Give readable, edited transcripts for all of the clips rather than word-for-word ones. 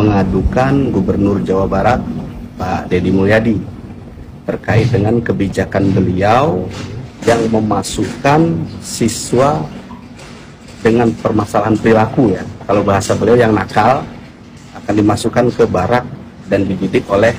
mengadukan Gubernur Jawa Barat Pak Deddy Mulyadi terkait dengan kebijakan beliau yang memasukkan siswa dengan permasalahan perilaku, ya. Kalau bahasa beliau yang nakal akan dimasukkan ke barak dan dididik oleh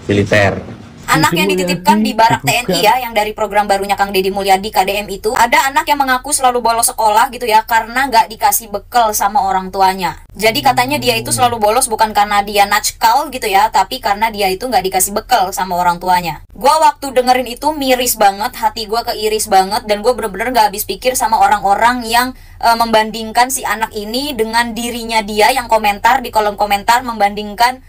militer. Anak yang dititipkan di barak TNI ya, yang dari program barunya Kang Deddy Mulyadi KDM itu, ada anak yang mengaku selalu bolos sekolah gitu ya, karena nggak dikasih bekal sama orang tuanya. Jadi katanya dia itu selalu bolos bukan karena dia natskal gitu ya, tapi karena dia itu nggak dikasih bekal sama orang tuanya. Gua waktu dengerin itu miris banget, hati gua keiris banget, dan gua bener-bener nggak habis pikir sama orang-orang yang membandingkan si anak ini dengan dirinya dia, yang komentar di kolom komentar membandingkan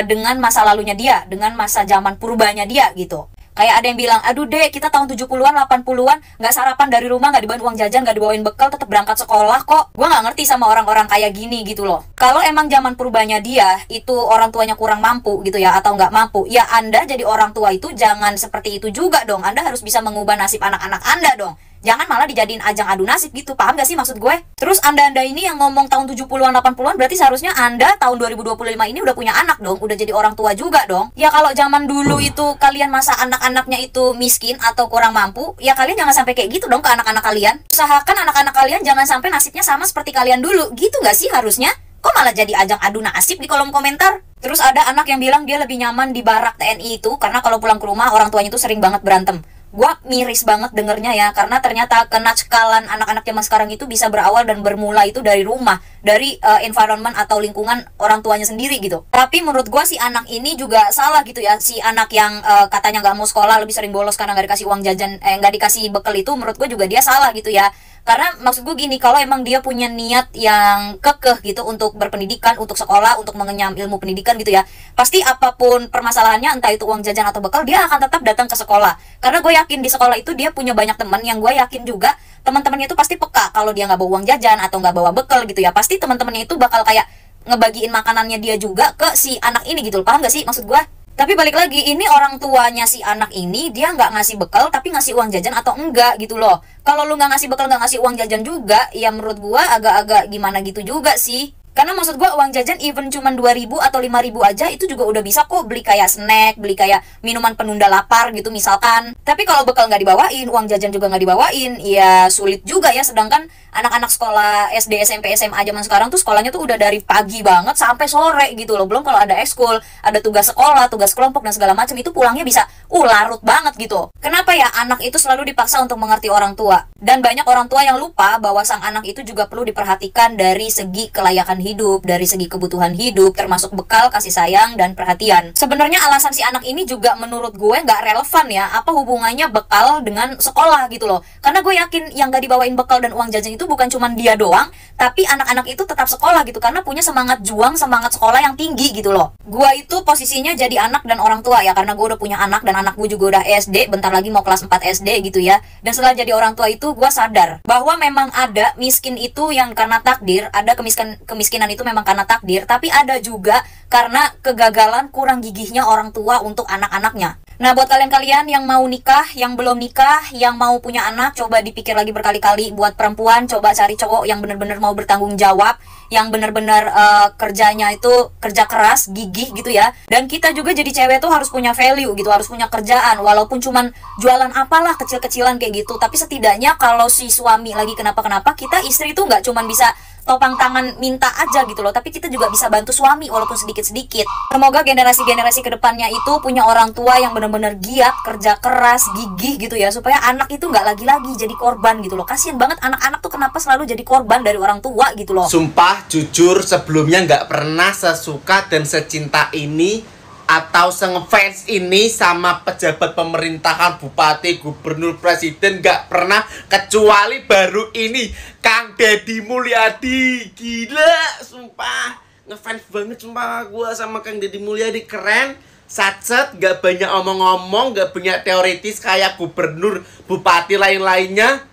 dengan masa lalunya dia, dengan masa zaman purbanya dia gitu. Kayak ada yang bilang, aduh dek, kita tahun 70-an, 80-an nggak sarapan dari rumah, nggak dibawain uang jajan, nggak dibawain bekal, tetap berangkat sekolah kok. Gue nggak ngerti sama orang-orang kayak gini gitu loh. Kalau emang zaman purbanya dia itu orang tuanya kurang mampu gitu ya, atau nggak mampu, ya Anda jadi orang tua itu jangan seperti itu juga dong. Anda harus bisa mengubah nasib anak-anak Anda dong. Jangan malah dijadiin ajang adu nasib gitu, paham gak sih maksud gue? Terus Anda ini yang ngomong tahun 70-an, 80-an, berarti seharusnya Anda tahun 2025 ini udah punya anak dong, udah jadi orang tua juga dong. Ya kalau zaman dulu itu kalian masa anak-anaknya itu miskin atau kurang mampu, ya kalian jangan sampai kayak gitu dong ke anak-anak kalian. Usahakan anak-anak kalian jangan sampai nasibnya sama seperti kalian dulu, gitu gak sih harusnya? Kok malah jadi ajang adu nasib di kolom komentar? Terus ada anak yang bilang dia lebih nyaman di barak TNI itu, karena kalau pulang ke rumah orang tuanya itu sering banget berantem. Gua miris banget dengernya ya, karena ternyata kenackalan anak-anak zaman sekarang itu bisa berawal dan bermula itu dari rumah, dari environment atau lingkungan orang tuanya sendiri gitu. Tapi menurut gua si anak ini juga salah gitu ya, si anak yang katanya nggak mau sekolah, lebih sering bolos karena nggak dikasih uang jajan, nggak dikasih bekal itu, menurut gua juga dia salah gitu ya. Karena maksud gue gini, kalau emang dia punya niat yang kekeh gitu untuk berpendidikan, untuk sekolah, untuk mengenyam ilmu pendidikan gitu ya, pasti apapun permasalahannya, entah itu uang jajan atau bekal, dia akan tetap datang ke sekolah. Karena gue yakin di sekolah itu dia punya banyak teman, yang gue yakin juga teman-temannya itu pasti peka kalau dia nggak bawa uang jajan atau nggak bawa bekal gitu ya. Pasti teman-temannya itu bakal kayak ngebagiin makanannya dia juga ke si anak ini gitu loh, paham gak sih maksud gue? Tapi balik lagi, ini orang tuanya si anak ini, dia nggak ngasih bekal tapi ngasih uang jajan atau enggak gitu loh. Kalau lu nggak ngasih bekal, nggak ngasih uang jajan juga, ya menurut gua agak-agak gimana gitu juga sih. Karena maksud gua uang jajan even cuman 2.000 atau 5.000 aja itu juga udah bisa kok beli kayak snack, beli kayak minuman penunda lapar gitu misalkan. Tapi kalau bekal nggak dibawain, uang jajan juga nggak dibawain, ya sulit juga ya. Sedangkan anak-anak sekolah SD, SMP, SMA zaman sekarang tuh sekolahnya tuh udah dari pagi banget sampai sore gitu loh. Belum kalau ada ekskul, ada tugas sekolah, tugas kelompok dan segala macam, itu pulangnya bisa larut banget gitu. Kenapa ya anak itu selalu dipaksa untuk mengerti orang tua? Dan banyak orang tua yang lupa bahwa sang anak itu juga perlu diperhatikan dari segi kelayakan hidup, dari segi kebutuhan hidup, termasuk bekal, kasih sayang, dan perhatian. Sebenarnya alasan si anak ini juga menurut gue nggak relevan ya, apa hubungannya bekal dengan sekolah gitu loh. Karena gue yakin yang nggak dibawain bekal dan uang jajan itu bukan cuma dia doang, tapi anak-anak itu tetap sekolah gitu, karena punya semangat juang, semangat sekolah yang tinggi gitu loh. Gue itu posisinya jadi anak dan orang tua ya, karena gue udah punya anak dan anak gue juga udah SD, bentar lagi mau kelas 4 SD gitu ya. Dan setelah jadi orang tua itu gue sadar bahwa memang ada miskin itu yang karena takdir, ada kemiskinan itu memang karena takdir, tapi ada juga karena kegagalan kurang gigihnya orang tua untuk anak-anaknya. Nah, buat kalian-kalian yang mau nikah, yang belum nikah, yang mau punya anak, coba dipikir lagi berkali-kali. Buat perempuan, coba cari cowok yang bener-bener mau bertanggung jawab, yang bener-bener kerjanya itu kerja keras, gigih gitu ya. Dan kita juga jadi cewek tuh harus punya value gitu, harus punya kerjaan, walaupun cuman jualan apalah kecil-kecilan kayak gitu. Tapi setidaknya kalau si suami lagi kenapa-kenapa, kita istri tuh nggak cuman bisa topang tangan minta aja gitu loh, tapi kita juga bisa bantu suami walaupun sedikit-sedikit. Semoga generasi-generasi kedepannya itu punya orang tua yang benar-benar giat, kerja keras, gigih gitu ya, supaya anak itu nggak lagi-lagi jadi korban gitu loh. Kasian banget anak-anak tuh kenapa selalu jadi korban dari orang tua gitu loh. Sumpah, jujur sebelumnya nggak pernah sesuka dan secinta ini atau sengefans ini sama pejabat pemerintahan, bupati, gubernur, presiden, gak pernah, kecuali baru ini Kang Deddy Mulyadi. Gila, sumpah ngefans banget sumpah gue sama Kang Deddy Mulyadi. Keren, satset, gak banyak omong-omong, gak banyak teoritis kayak gubernur, bupati lain-lainnya.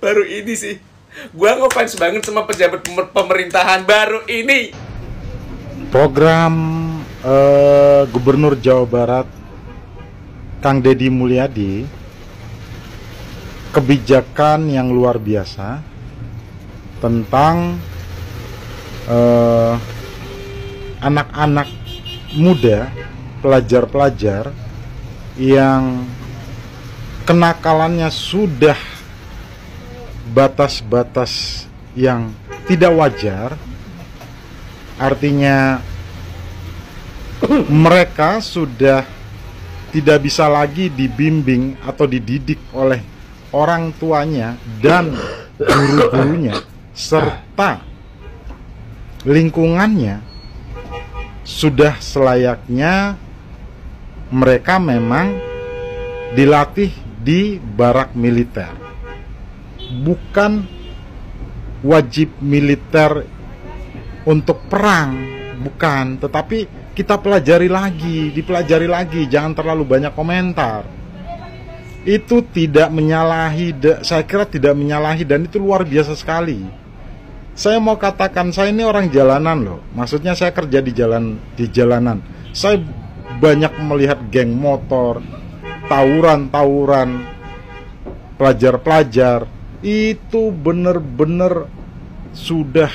Baru ini sih gue ngefans banget sama pejabat pemerintahan baru ini. Program Gubernur Jawa Barat Kang Deddy Mulyadi, kebijakan yang luar biasa tentang anak-anak muda, pelajar-pelajar yang kenakalannya sudah batas-batas yang tidak wajar, artinya mereka sudah tidak bisa lagi dibimbing atau dididik oleh orang tuanya dan guru-gurunya serta lingkungannya. Sudah selayaknya mereka memang dilatih di barak militer. Bukan wajib militer untuk perang, bukan, tetapi kita dipelajari lagi, jangan terlalu banyak komentar. Itu tidak menyalahi, saya kira tidak menyalahi, dan itu luar biasa sekali. Saya mau katakan, saya ini orang jalanan loh. Maksudnya saya kerja di jalanan. Saya banyak melihat geng motor, tawuran, pelajar-pelajar. Itu benar-benar sudah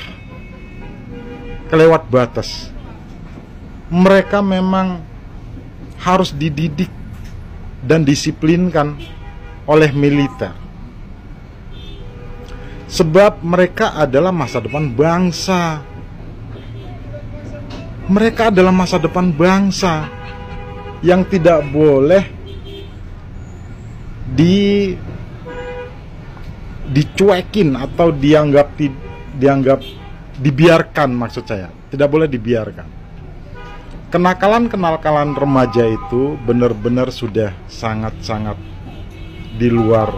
kelewat batas. Mereka memang harus dididik dan disiplinkan oleh militer. Sebab mereka adalah masa depan bangsa. Mereka adalah masa depan bangsa yang tidak boleh dicuekin atau dibiarkan, maksud saya. Tidak boleh dibiarkan. Kenakalan remaja itu benar-benar sudah sangat-sangat di luar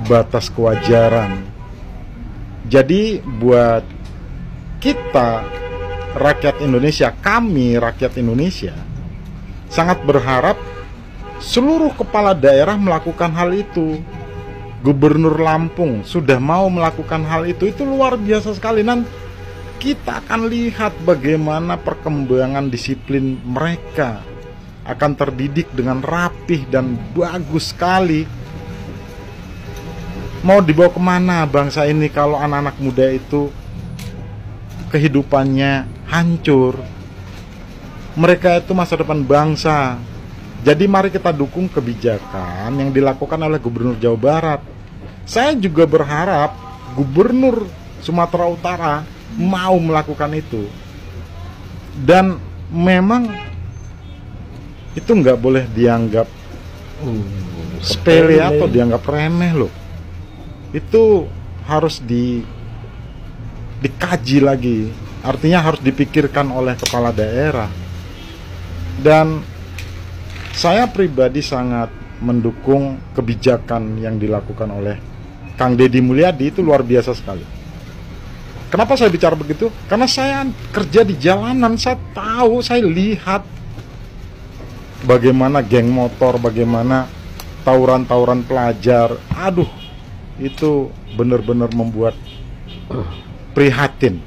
batas kewajaran. Jadi buat kita rakyat Indonesia, kami rakyat Indonesia sangat berharap seluruh kepala daerah melakukan hal itu. Gubernur Lampung sudah mau melakukan hal itu luar biasa sekali. Nanti kita akan lihat bagaimana perkembangan disiplin mereka akan terdidik dengan rapih dan bagus sekali. Mau dibawa kemana bangsa ini kalau anak-anak muda itu kehidupannya hancur? Mereka itu masa depan bangsa. Jadi mari kita dukung kebijakan yang dilakukan oleh Gubernur Jawa Barat. Saya juga berharap Gubernur Sumatera Utara mau melakukan itu. Dan memang itu nggak boleh dianggap sepele atau dianggap remeh loh. Itu harus dikaji lagi. Artinya harus dipikirkan oleh kepala daerah. Dan saya pribadi sangat mendukung kebijakan yang dilakukan oleh Kang Deddy Mulyadi, itu luar biasa sekali. Kenapa saya bicara begitu? Karena saya kerja di jalanan, saya tahu, saya lihat bagaimana geng motor, bagaimana tawuran-tawuran pelajar. Aduh, itu benar-benar membuat prihatin.